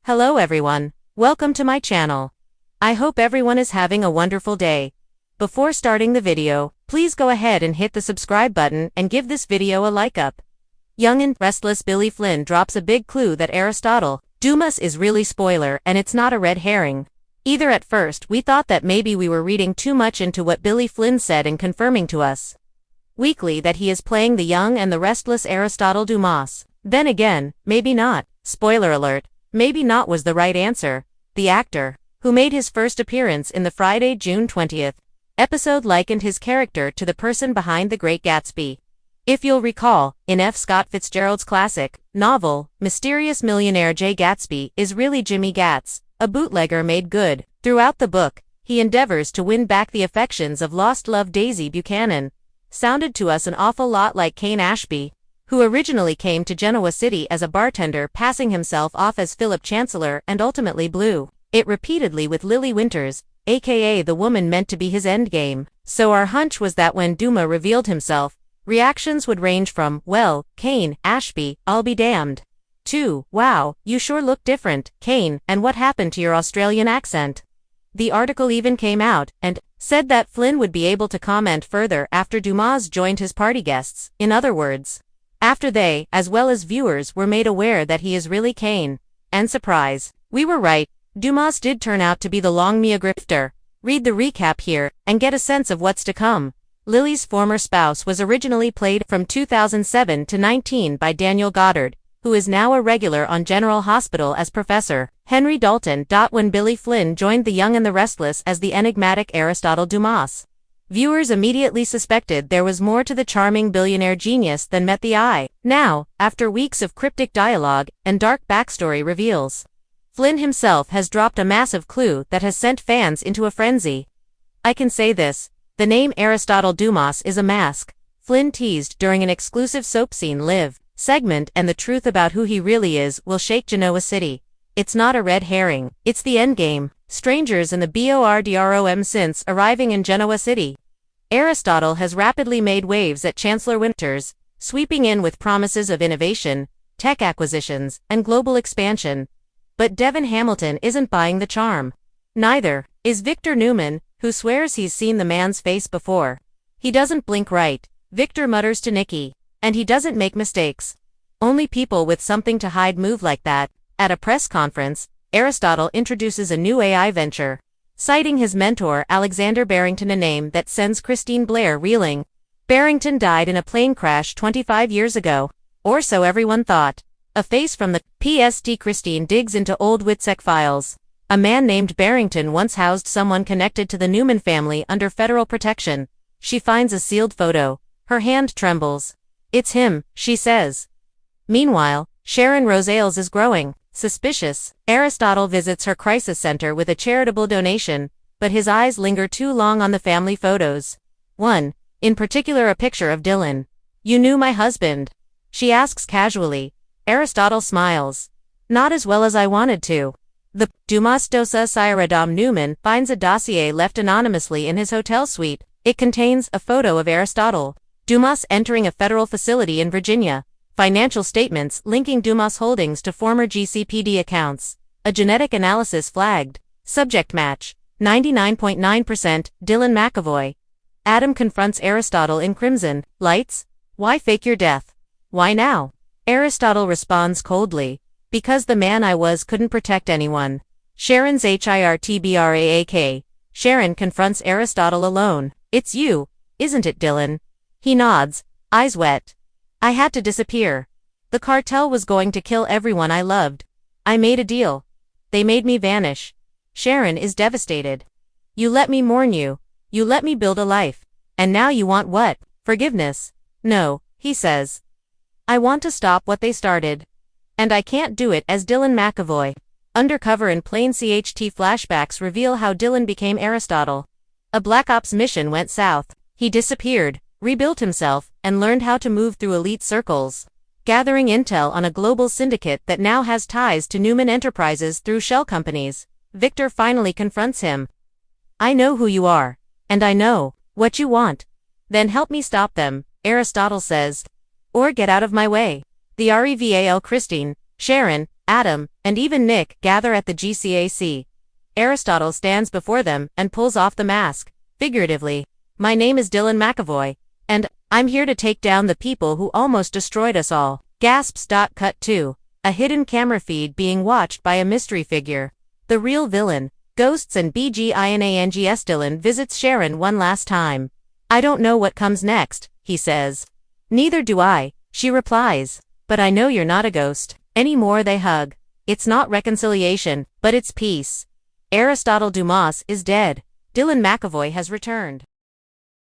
Hello everyone, welcome to my channel. I hope everyone is having a wonderful day. Before starting the video, please go ahead and hit the subscribe button and give this video a like up. Young and Restless Billy Flynn drops a big clue that Aristotle, Dumas is really spoiler and it's not a red herring. Either at first we thought that maybe we were reading too much into what Billy Flynn said and confirming to us weekly that he is playing the young and the restless Aristotle Dumas. Then again, maybe not. Spoiler alert. Maybe not was the right answer. The actor, who made his first appearance in the Friday, June 20th episode, likened his character to the person behind The Great Gatsby. If you'll recall, in F. Scott Fitzgerald's classic novel, Mysterious Millionaire J. Gatsby is really Jimmy Gatz, a bootlegger made good. Throughout the book, he endeavors to win back the affections of lost love Daisy Buchanan. Sounded to us an awful lot like Cain Ashby, who originally came to Genoa City as a bartender, passing himself off as Philip Chancellor and ultimately blew it repeatedly with Lily Winters, aka the woman meant to be his endgame. So our hunch was that when Dumas revealed himself, reactions would range from, well, Cain Ashby, I'll be damned, to, wow, you sure look different, Cain, and what happened to your Australian accent? The article even came out and said that Flynn would be able to comment further after Dumas joined his party guests. In other words, after they, as well as viewers, were made aware that he is really Cain. And surprise, we were right. Dumas did turn out to be the Longmire grifter. Read the recap here and get a sense of what's to come. Lily's former spouse was originally played from 2007 to 19 by Daniel Goddard, who is now a regular on General Hospital as Professor Henry Dalton. When Billy Flynn joined The Young and the Restless as the enigmatic Aristotle Dumas, viewers immediately suspected there was more to the charming billionaire genius than met the eye. Now, after weeks of cryptic dialogue and dark backstory reveals, Flynn himself has dropped a massive clue that has sent fans into a frenzy. I can say this, the name Aristotle Dumas is a mask, Flynn teased during an exclusive Soap Scene Live segment, and the truth about who he really is will shake Genoa City. It's not a red herring, it's the endgame. Strangers in the BORDROM. Since arriving in Genoa City, Aristotle has rapidly made waves at Chancellor Winters, sweeping in with promises of innovation, tech acquisitions, and global expansion. But Devin Hamilton isn't buying the charm. Neither is Victor Newman, who swears he's seen the man's face before. He doesn't blink right, Victor mutters to Nikki, and he doesn't make mistakes. Only people with something to hide move like that. At a press conference, Aristotle introduces a new AI venture, citing his mentor Alexander Barrington, a name that sends Christine Blair reeling. Barrington died in a plane crash 25 years ago, or so everyone thought. A face from the PST. Christine digs into old WITSEC files. A man named Barrington once housed someone connected to the Newman family under federal protection. She finds a sealed photo. Her hand trembles. It's him, she says. Meanwhile, Sharon Rosales is growing suspicious. Aristotle visits her crisis center with a charitable donation, but his eyes linger too long on the family photos. One, in particular, a picture of Dylan. You knew my husband? She asks casually. Aristotle smiles. Not as well as I wanted to. The Dumas Dosa Sairadam. Newman finds a dossier left anonymously in his hotel suite. It contains a photo of Aristotle Dumas entering a federal facility in Virginia. Financial statements linking Dumas holdings to former GCPD accounts. A genetic analysis flagged. Subject match. 99.9% Dylan McAvoy. Adam confronts Aristotle in Crimson Lights. Why fake your death? Why now? Aristotle responds coldly. Because the man I was couldn't protect anyone. Sharon's HIRTBRAAK. Sharon confronts Aristotle alone. It's you, isn't it, Dylan? He nods, eyes wet. I had to disappear. The cartel was going to kill everyone I loved. I made a deal. They made me vanish. Sharon is devastated. You let me mourn you. You let me build a life. And now you want what? Forgiveness? No, he says. I want to stop what they started. And I can't do it as Dylan McAvoy. Undercover and plain CHT flashbacks reveal how Dylan became Aristotle. A Black Ops mission went south. He disappeared, rebuilt himself, and learned how to move through elite circles, gathering intel on a global syndicate that now has ties to Newman Enterprises through shell companies. Victor finally confronts him. I know who you are, and I know what you want. Then help me stop them, Aristotle says. Or get out of my way. The Reval. Christine, Sharon, Adam, and even Nick gather at the GCAC. Aristotle stands before them and pulls off the mask, figuratively. "My name is Dylan McAvoy, and I'm here to take down the people who almost destroyed us all." Gasps. Cut 2. A hidden camera feed being watched by a mystery figure. The real villain, Ghosts and BGINANGS. Dylan visits Sharon one last time. "I don't know what comes next," he says. "Neither do I," she replies. "But I know you're not a ghost." Anymore. They hug. It's not reconciliation, but it's peace. Aristotle Dumas is dead. Dylan McAvoy has returned.